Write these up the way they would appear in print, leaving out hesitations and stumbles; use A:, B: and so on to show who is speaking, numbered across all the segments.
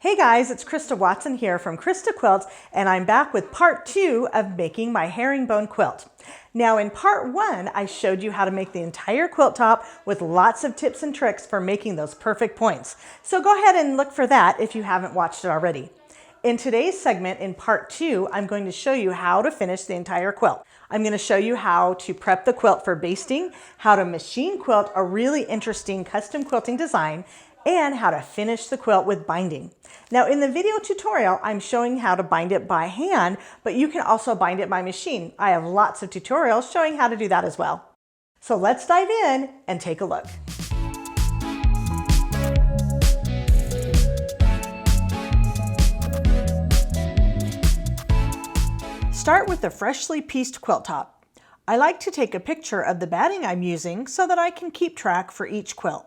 A: Hey guys, it's Christa Watson here from Christa Quilts, and I'm back with part 2 of making my herringbone quilt. Now in part 1, I showed you how to make the entire quilt top with lots of tips and tricks for making those perfect points. So go ahead and look for that if you haven't watched it already. In today's segment, in part 2, I'm going to show you how to finish the entire quilt. I'm going to show you how to prep the quilt for basting, how to machine quilt a really interesting custom quilting design, and how to finish the quilt with binding. Now in the video tutorial, I'm showing how to bind it by hand, but you can also bind it by machine. I have lots of tutorials showing how to do that as well. So let's dive in and take a look. Start with the freshly pieced quilt top. I like to take a picture of the batting I'm using so that I can keep track for each quilt.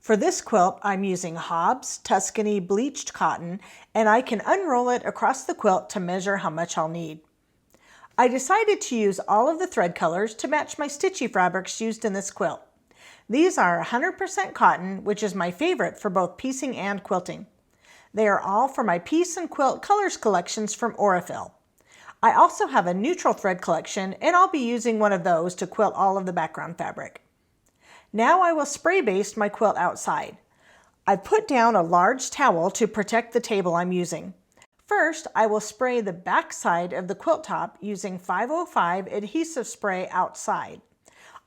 A: For this quilt, I'm using Hobbs Tuscany bleached cotton, and I can unroll it across the quilt to measure how much I'll need. I decided to use all of the thread colors to match my Stitchy fabrics used in this quilt. These are 100% cotton, which is my favorite for both piecing and quilting. They are all for my piece and quilt colors collections from Aurifil. I also have a neutral thread collection, and I'll be using one of those to quilt all of the background fabric. Now I will spray baste my quilt outside. I put down a large towel to protect the table I'm using. First, I will spray the back side of the quilt top using 505 adhesive spray outside.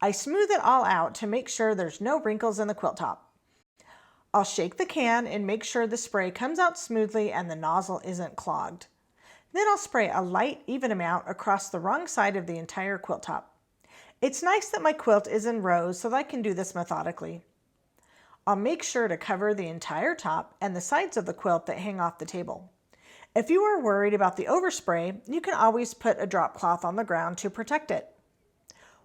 A: I smooth it all out to make sure there's no wrinkles in the quilt top. I'll shake the can and make sure the spray comes out smoothly and the nozzle isn't clogged. Then I'll spray a light, even amount across the wrong side of the entire quilt top. It's nice that my quilt is in rows so that I can do this methodically. I'll make sure to cover the entire top and the sides of the quilt that hang off the table. If you are worried about the overspray, you can always put a drop cloth on the ground to protect it.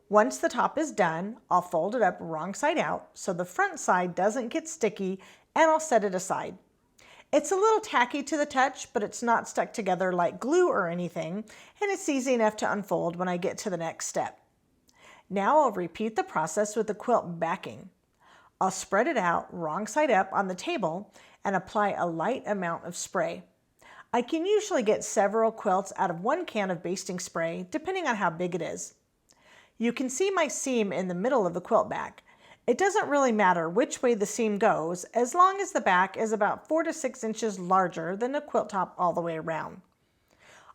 A: Once the top is done, I'll fold it up wrong side out so the front side doesn't get sticky, and I'll set it aside. It's a little tacky to the touch, but it's not stuck together like glue or anything, and it's easy enough to unfold when I get to the next step. Now I'll repeat the process with the quilt backing. I'll spread it out wrong side up on the table and apply a light amount of spray. I can usually get several quilts out of one can of basting spray, depending on how big it is. You can see my seam in the middle of the quilt back. It doesn't really matter which way the seam goes, as long as the back is about 4 to 6 inches larger than the quilt top all the way around.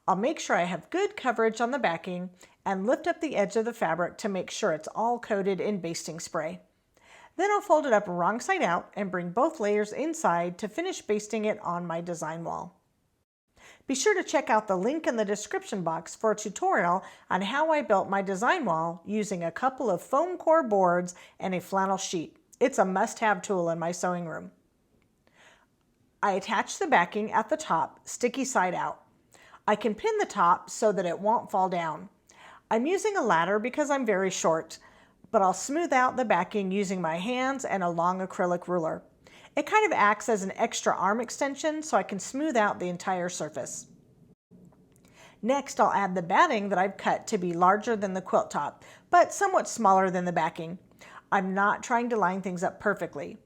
A: I'll make sure I have good coverage on the backing and lift up the edge of the fabric to make sure it's all coated in basting spray. Then I'll fold it up wrong side out and bring both layers inside to finish basting it on my design wall. Be sure to check out the link in the description box for a tutorial on how I built my design wall using a couple of foam core boards and a flannel sheet. It's a must-have tool in my sewing room. I attach the backing at the top, sticky side out. I can pin the top so that it won't fall down. I'm using a ladder because I'm very short, but I'll smooth out the backing using my hands and a long acrylic ruler. It kind of acts as an extra arm extension so I can smooth out the entire surface. Next, I'll add the batting that I've cut to be larger than the quilt top, but somewhat smaller than the backing. I'm not trying to line things up perfectly.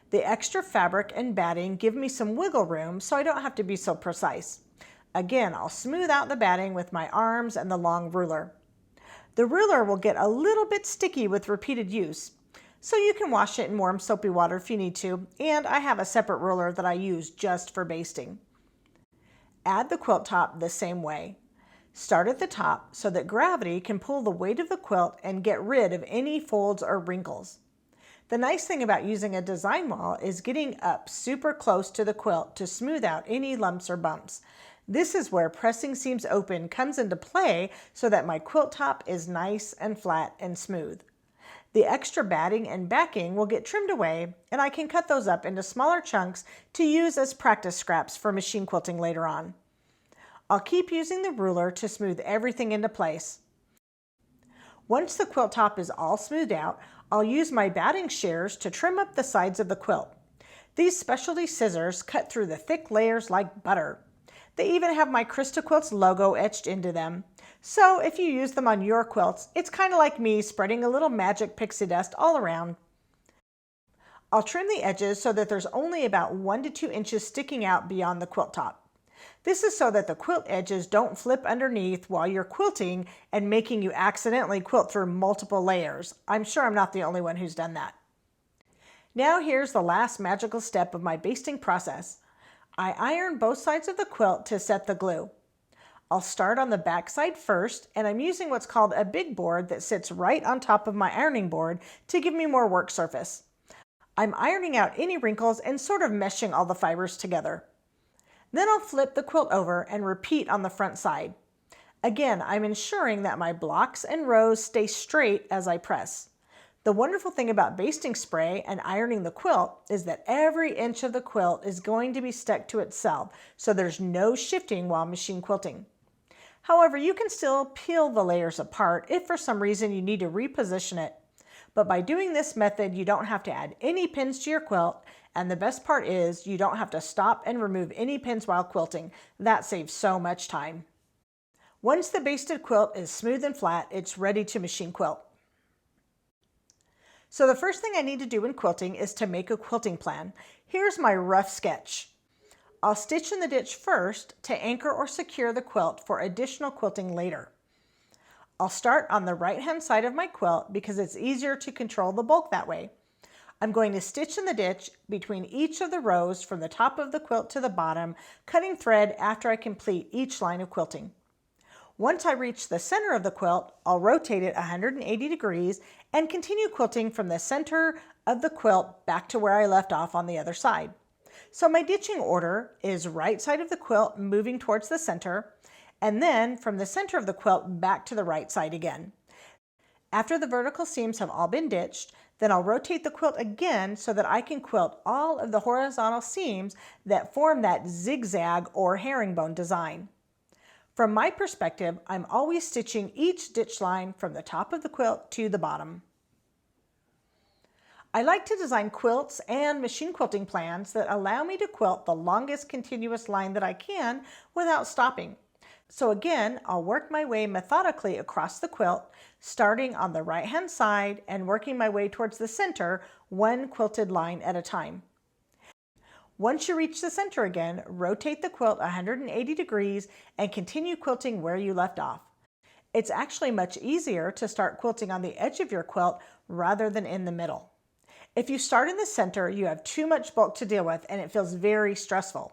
A: The extra fabric and batting give me some wiggle room so I don't have to be so precise. Again, I'll smooth out the batting with my arms and the long ruler. The ruler will get a little bit sticky with repeated use, so you can wash it in warm soapy water if you need to, and I have a separate ruler that I use just for basting. Add the quilt top the same way. Start at the top so that gravity can pull the weight of the quilt and get rid of any folds or wrinkles. The nice thing about using a design wall is getting up super close to the quilt to smooth out any lumps or bumps. This is where pressing seams open comes into play so that my quilt top is nice and flat and smooth. The extra batting and backing will get trimmed away, and I can cut those up into smaller chunks to use as practice scraps for machine quilting later on. I'll keep using the ruler to smooth everything into place. Once the quilt top is all smoothed out, I'll use my batting shears to trim up the sides of the quilt. These specialty scissors cut through the thick layers like butter. They even have my Christa Quilts logo etched into them. So if you use them on your quilts, it's kind of like me spreading a little magic pixie dust all around. I'll trim the edges so that there's only about 1 to 2 inches sticking out beyond the quilt top. This is so that the quilt edges don't flip underneath while you're quilting and making you accidentally quilt through multiple layers. I'm sure I'm not the only one who's done that. Now here's the last magical step of my basting process. I iron both sides of the quilt to set the glue. I'll start on the back side first, and I'm using what's called a big board that sits right on top of my ironing board to give me more work surface. I'm ironing out any wrinkles and sort of meshing all the fibers together. Then I'll flip the quilt over and repeat on the front side. Again, I'm ensuring that my blocks and rows stay straight as I press. The wonderful thing about basting spray and ironing the quilt is that every inch of the quilt is going to be stuck to itself, so there's no shifting while machine quilting. However, you can still peel the layers apart if for some reason you need to reposition it. But by doing this method, you don't have to add any pins to your quilt, and the best part is you don't have to stop and remove any pins while quilting. That saves so much time. Once the basted quilt is smooth and flat, it's ready to machine quilt. So the first thing I need to do in quilting is to make a quilting plan. Here's my rough sketch. I'll stitch in the ditch first to anchor or secure the quilt for additional quilting later. I'll start on the right-hand side of my quilt because it's easier to control the bulk that way. I'm going to stitch in the ditch between each of the rows from the top of the quilt to the bottom, cutting thread after I complete each line of quilting. Once I reach the center of the quilt, I'll rotate it 180 degrees and continue quilting from the center of the quilt back to where I left off on the other side. So my ditching order is right side of the quilt moving towards the center, and then from the center of the quilt back to the right side again. After the vertical seams have all been ditched, then I'll rotate the quilt again so that I can quilt all of the horizontal seams that form that zigzag or herringbone design. From my perspective, I'm always stitching each ditch line from the top of the quilt to the bottom. I like to design quilts and machine quilting plans that allow me to quilt the longest continuous line that I can without stopping. So again, I'll work my way methodically across the quilt, starting on the right-hand side and working my way towards the center, one quilted line at a time. Once you reach the center again, rotate the quilt 180 degrees and continue quilting where you left off. It's actually much easier to start quilting on the edge of your quilt rather than in the middle. If you start in the center, you have too much bulk to deal with and it feels very stressful.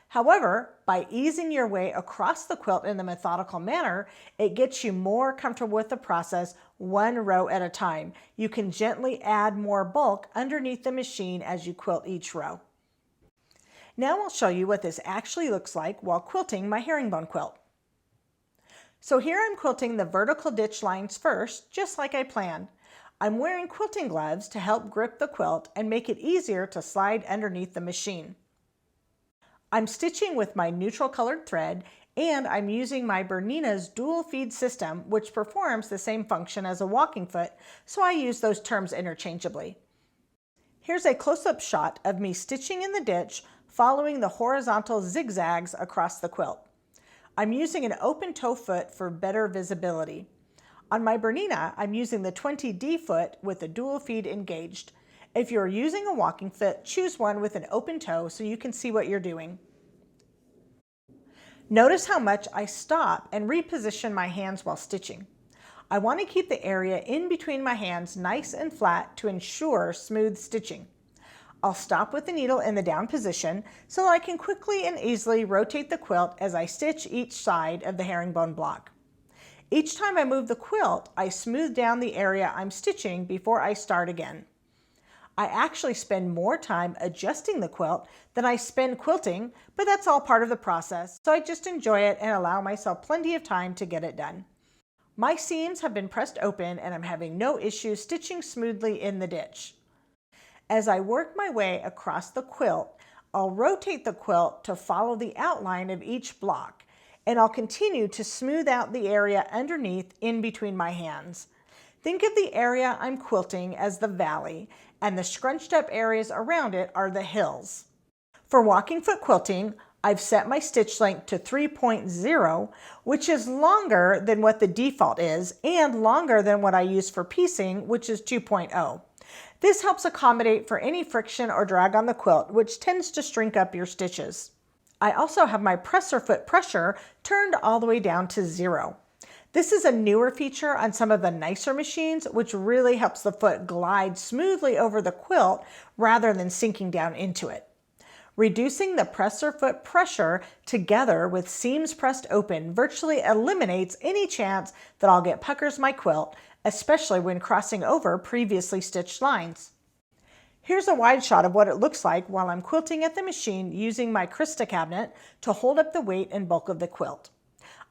A: However, by easing your way across the quilt in a methodical manner, it gets you more comfortable with the process one row at a time. You can gently add more bulk underneath the machine as you quilt each row. Now I'll show you what this actually looks like while quilting my herringbone quilt. So here I'm quilting the vertical ditch lines first, just like I planned. I'm wearing quilting gloves to help grip the quilt and make it easier to slide underneath the machine. I'm stitching with my neutral colored thread, and I'm using my Bernina's dual feed system, which performs the same function as a walking foot, so I use those terms interchangeably. Here's a close-up shot of me stitching in the ditch, following the horizontal zigzags across the quilt. I'm using an open toe foot for better visibility. On my Bernina, I'm using the 20D foot with the dual feed engaged. If you're using a walking foot, choose one with an open toe so you can see what you're doing. Notice how much I stop and reposition my hands while stitching. I want to keep the area in between my hands nice and flat to ensure smooth stitching. I'll stop with the needle in the down position so I can quickly and easily rotate the quilt as I stitch each side of the herringbone block. Each time I move the quilt, I smooth down the area I'm stitching before I start again. I actually spend more time adjusting the quilt than I spend quilting, but that's all part of the process, so I just enjoy it and allow myself plenty of time to get it done. My seams have been pressed open and I'm having no issues stitching smoothly in the ditch. As I work my way across the quilt, I'll rotate the quilt to follow the outline of each block, and I'll continue to smooth out the area underneath in between my hands. Think of the area I'm quilting as the valley, and the scrunched up areas around it are the hills. For walking foot quilting, I've set my stitch length to 3.0, which is longer than what the default is, and longer than what I use for piecing, which is 2.0. This helps accommodate for any friction or drag on the quilt, which tends to shrink up your stitches. I also have my presser foot pressure turned all the way down to 0. This is a newer feature on some of the nicer machines, which really helps the foot glide smoothly over the quilt rather than sinking down into it. Reducing the presser foot pressure together with seams pressed open virtually eliminates any chance that I'll get puckers my quilt, especially when crossing over previously stitched lines. Here's a wide shot of what it looks like while I'm quilting at the machine using my Christa cabinet to hold up the weight and bulk of the quilt.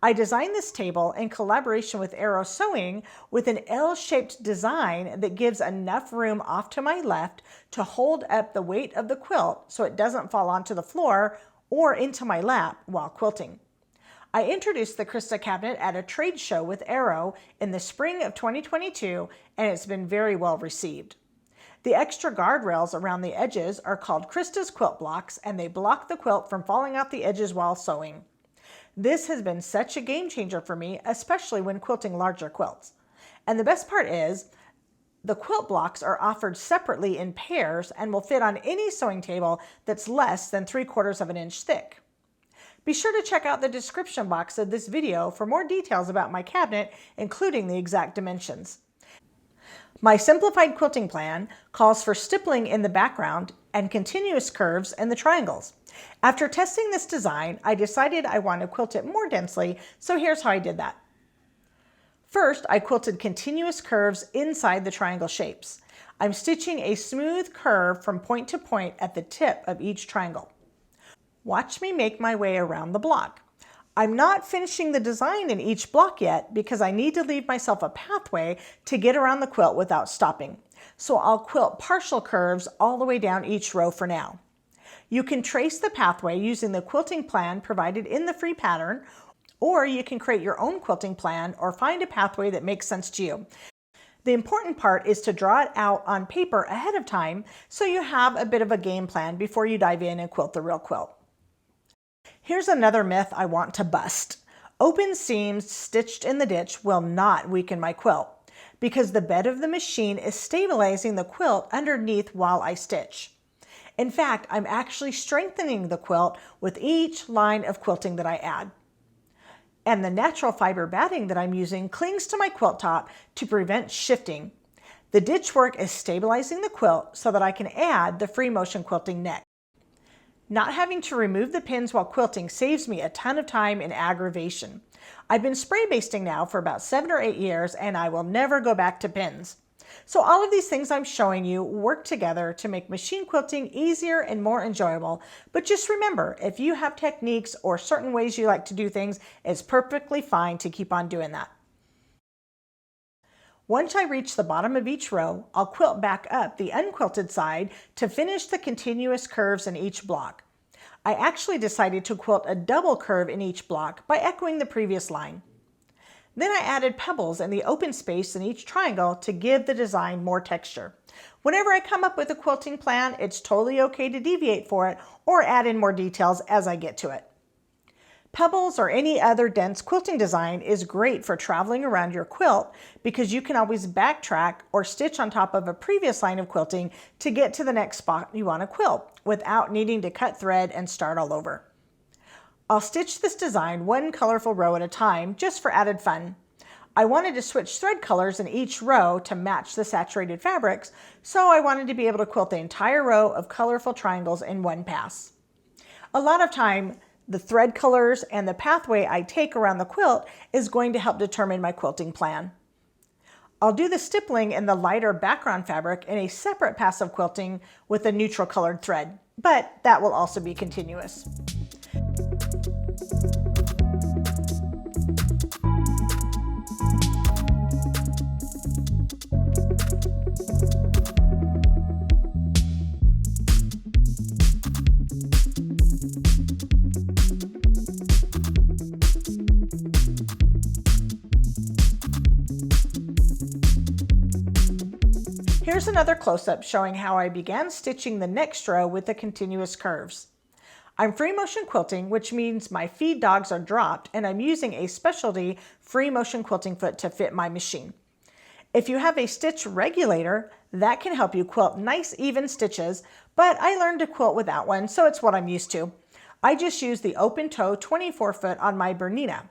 A: I designed this table in collaboration with Arrow Sewing with an L-shaped design that gives enough room off to my left to hold up the weight of the quilt so it doesn't fall onto the floor or into my lap while quilting. I introduced the Christa cabinet at a trade show with Arrow in the spring of 2022, and it's been very well received. The extra guardrails around the edges are called Christa's quilt blocks, and they block the quilt from falling off the edges while sewing. This has been such a game changer for me, especially when quilting larger quilts. And the best part is, the quilt blocks are offered separately in pairs and will fit on any sewing table that's less than 3/4 of an inch thick. Be sure to check out the description box of this video for more details about my cabinet, including the exact dimensions. My simplified quilting plan calls for stippling in the background and continuous curves in the triangles. After testing this design, I decided I want to quilt it more densely, so here's how I did that. First, I quilted continuous curves inside the triangle shapes. I'm stitching a smooth curve from point to point at the tip of each triangle. Watch me make my way around the block. I'm not finishing the design in each block yet because I need to leave myself a pathway to get around the quilt without stopping. So I'll quilt partial curves all the way down each row for now. You can trace the pathway using the quilting plan provided in the free pattern, or you can create your own quilting plan or find a pathway that makes sense to you. The important part is to draw it out on paper ahead of time so you have a bit of a game plan before you dive in and quilt the real quilt. Here's another myth I want to bust. Open seams stitched in the ditch will not weaken my quilt because the bed of the machine is stabilizing the quilt underneath while I stitch. In fact, I'm actually strengthening the quilt with each line of quilting that I add. And the natural fiber batting that I'm using clings to my quilt top to prevent shifting. The ditch work is stabilizing the quilt so that I can add the free motion quilting next. Not having to remove the pins while quilting saves me a ton of time and aggravation. I've been spray basting now for about 7 or 8 years, and I will never go back to pins. So all of these things I'm showing you work together to make machine quilting easier and more enjoyable. But just remember, if you have techniques or certain ways you like to do things, it's perfectly fine to keep on doing that. Once I reach the bottom of each row, I'll quilt back up the unquilted side to finish the continuous curves in each block. I actually decided to quilt a double curve in each block by echoing the previous line. Then I added pebbles in the open space in each triangle to give the design more texture. Whenever I come up with a quilting plan, it's totally okay to deviate for it or add in more details as I get to it. Pebbles or any other dense quilting design is great for traveling around your quilt because you can always backtrack or stitch on top of a previous line of quilting to get to the next spot you want to quilt without needing to cut thread and start all over. I'll stitch this design one colorful row at a time just for added fun. I wanted to switch thread colors in each row to match the saturated fabrics, so I wanted to be able to quilt the entire row of colorful triangles in one pass. A lot of time, the thread colors and the pathway I take around the quilt is going to help determine my quilting plan. I'll do the stippling in the lighter background fabric in a separate pass of quilting with a neutral colored thread, but that will also be continuous. Here's another close-up showing how I began stitching the next row with the continuous curves. I'm free motion quilting, which means my feed dogs are dropped, and I'm using a specialty free motion quilting foot to fit my machine. If you have a stitch regulator, that can help you quilt nice even stitches, but I learned to quilt without one, so it's what I'm used to. I just use the open toe 24 foot on my Bernina.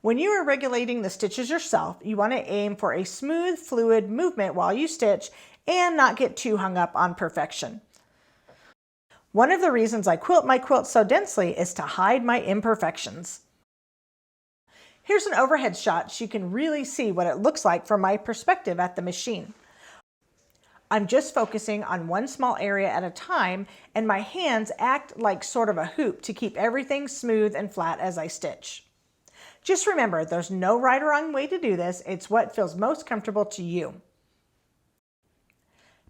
A: When you are regulating the stitches yourself, you want to aim for a smooth, fluid movement while you stitch and not get too hung up on perfection. One of the reasons I quilt my quilt so densely is to hide my imperfections. Here's an overhead shot so you can really see what it looks like from my perspective at the machine. I'm just focusing on one small area at a time, and my hands act like sort of a hoop to keep everything smooth and flat as I stitch. Just remember, there's no right or wrong way to do this. It's what feels most comfortable to you.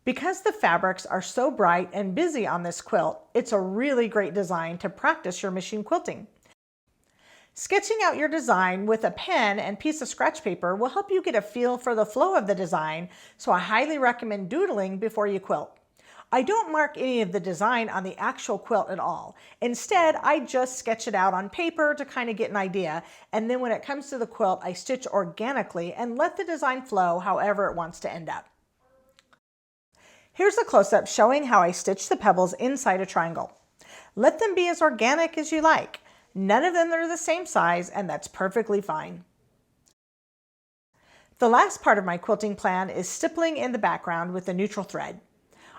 A: Because the fabrics are so bright and busy on this quilt, it's a really great design to practice your machine quilting. Sketching out your design with a pen and piece of scratch paper will help you get a feel for the flow of the design, so I highly recommend doodling before you quilt. I don't mark any of the design on the actual quilt at all. Instead, I just sketch it out on paper to kind of get an idea, and then when it comes to the quilt, I stitch organically and let the design flow however it wants to end up. Here's a close-up showing how I stitch the pebbles inside a triangle. Let them be as organic as you like. None of them are the same size, and that's perfectly fine. The last part of my quilting plan is stippling in the background with a neutral thread.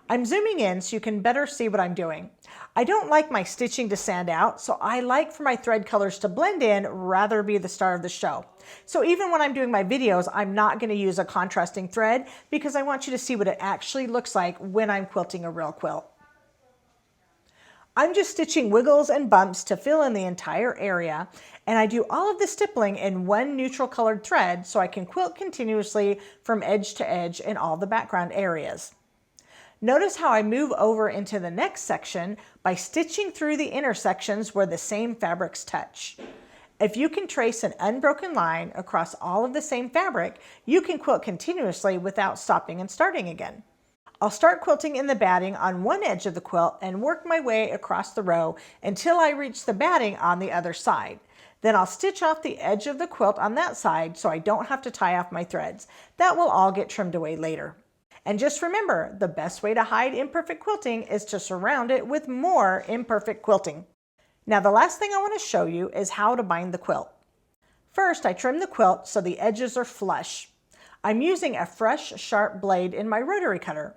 A: I'm zooming in so you can better see what I'm doing. I don't like my stitching to stand out, so I like for my thread colors to blend in rather be the star of the show. So even when I'm doing my videos, I'm not going to use a contrasting thread because I want you to see what it actually looks like when I'm quilting a real quilt. I'm just stitching wiggles and bumps to fill in the entire area, and I do all of the stippling in one neutral colored thread so I can quilt continuously from edge to edge in all the background areas. Notice how I move over into the next section by stitching through the intersections where the same fabrics touch. If you can trace an unbroken line across all of the same fabric, you can quilt continuously without stopping and starting again. I'll start quilting in the batting on one edge of the quilt and work my way across the row until I reach the batting on the other side. Then I'll stitch off the edge of the quilt on that side so I don't have to tie off my threads. That will all get trimmed away later. And just remember, the best way to hide imperfect quilting is to surround it with more imperfect quilting. Now the last thing I want to show you is how to bind the quilt. First, I trim the quilt so the edges are flush. I'm using a fresh, sharp blade in my rotary cutter.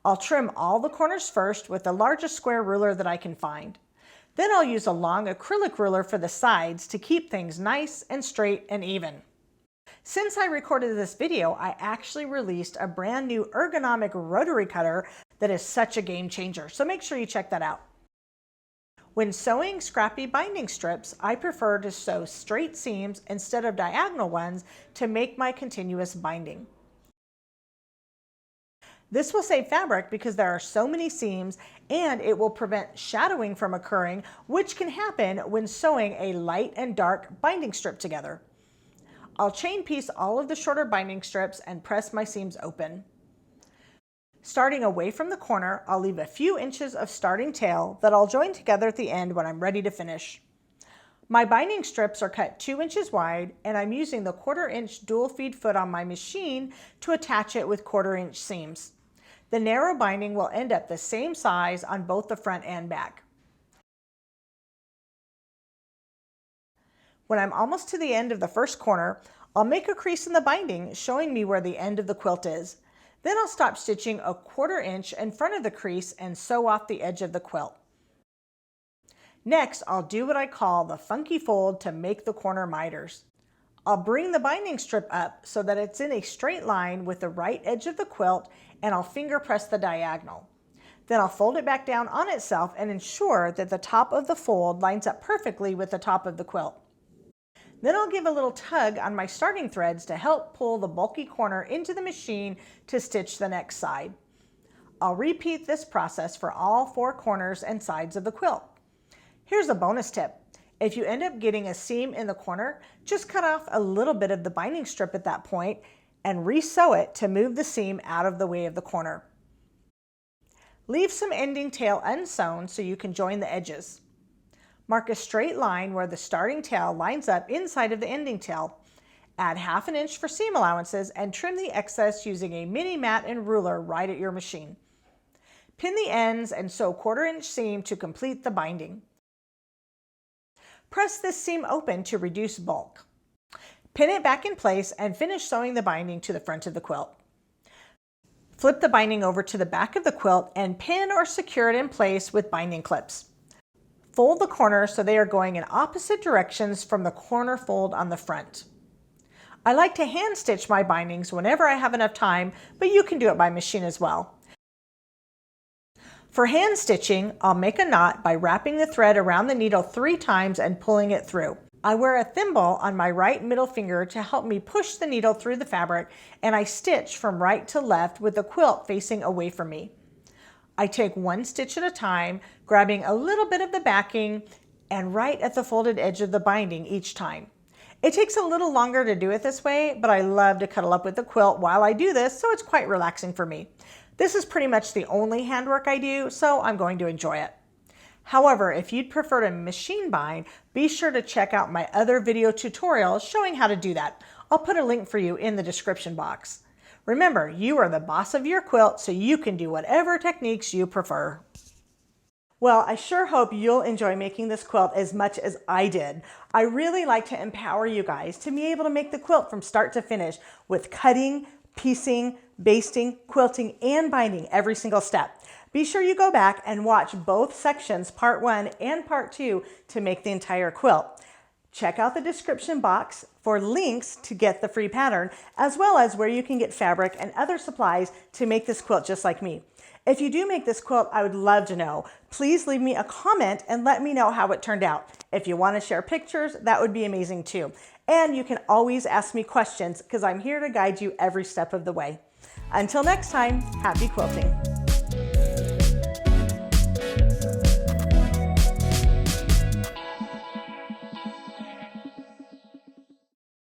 A: I'll trim all the corners first with the largest square ruler that I can find. Then I'll use a long acrylic ruler for the sides to keep things nice and straight and even. Since I recorded this video, I actually released a brand new ergonomic rotary cutter that is such a game changer, so make sure you check that out. When sewing scrappy binding strips, I prefer to sew straight seams instead of diagonal ones to make my continuous binding. This will save fabric because there are so many seams, and it will prevent shadowing from occurring, which can happen when sewing a light and dark binding strip together. I'll chain piece all of the shorter binding strips and press my seams open. Starting away from the corner, I'll leave a few inches of starting tail that I'll join together at the end when I'm ready to finish. My binding strips are cut 2 inches wide, and I'm using the 1/4 inch dual feed foot on my machine to attach it with 1/4 inch seams. The narrow binding will end up the same size on both the front and back. When I'm almost to the end of the first corner, I'll make a crease in the binding showing me where the end of the quilt is. Then I'll stop stitching a 1/4 inch in front of the crease and sew off the edge of the quilt. Next, I'll do what I call the funky fold to make the corner miters. I'll bring the binding strip up so that it's in a straight line with the right edge of the quilt, and I'll finger press the diagonal. Then I'll fold it back down on itself and ensure that the top of the fold lines up perfectly with the top of the quilt. Then I'll give a little tug on my starting threads to help pull the bulky corner into the machine to stitch the next side. I'll repeat this process for all 4 corners and sides of the quilt. Here's a bonus tip. If you end up getting a seam in the corner, just cut off a little bit of the binding strip at that point and re-sew it to move the seam out of the way of the corner. Leave some ending tail unsewn so you can join the edges. Mark a straight line where the starting tail lines up inside of the ending tail. Add 1/2 inch for seam allowances and trim the excess using a mini mat and ruler right at your machine. Pin the ends and sew 1/4 inch seam to complete the binding. Press this seam open to reduce bulk. Pin it back in place and finish sewing the binding to the front of the quilt. Flip the binding over to the back of the quilt and pin or secure it in place with binding clips. Fold the corners so they are going in opposite directions from the corner fold on the front. I like to hand stitch my bindings whenever I have enough time, but you can do it by machine as well. For hand stitching, I'll make a knot by wrapping the thread around the needle 3 times and pulling it through. I wear a thimble on my right middle finger to help me push the needle through the fabric, and I stitch from right to left with the quilt facing away from me. I take 1 stitch at a time, grabbing a little bit of the backing and right at the folded edge of the binding each time. It takes a little longer to do it this way, but I love to cuddle up with the quilt while I do this, so it's quite relaxing for me. This is pretty much the only handwork I do, so I'm going to enjoy it. However, if you'd prefer to machine bind, be sure to check out my other video tutorials showing how to do that. I'll put a link for you in the description box. Remember, you are the boss of your quilt, so you can do whatever techniques you prefer. Well, I sure hope you'll enjoy making this quilt as much as I did. I really like to empower you guys to be able to make the quilt from start to finish with cutting, piecing, basting, quilting, and binding every single step. Be sure you go back and watch both sections, part 1 and part 2, to make the entire quilt. Check out the description box for links to get the free pattern, as well as where you can get fabric and other supplies to make this quilt just like me. If you do make this quilt, I would love to know. Please leave me a comment and let me know how it turned out. If you want to share pictures, that would be amazing too. And you can always ask me questions because I'm here to guide you every step of the way. Until next time, happy quilting.